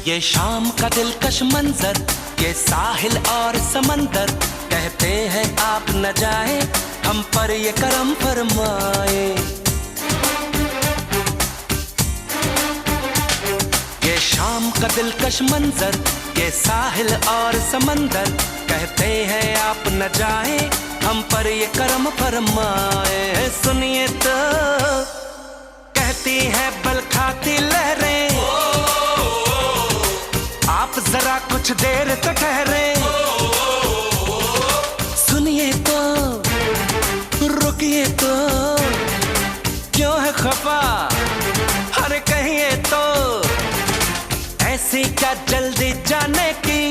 ये शाम का दिलकश मंजर, ये साहिल और समंदर, कहते हैं आप न जाए, हम पर ये करम फरमाए। ये शाम का दिलकश मंजर, ये साहिल और समंदर, कहते हैं आप न जाए, हम पर ये करम फरमाए। सुनिए तो कहती है बल खाती लहरें, आप जरा कुछ देर तो ठहरे। सुनिए तो रुकिए तो, क्यों है खफा, अरे कहिए तो, ऐसी क्या जल्दी जाने की।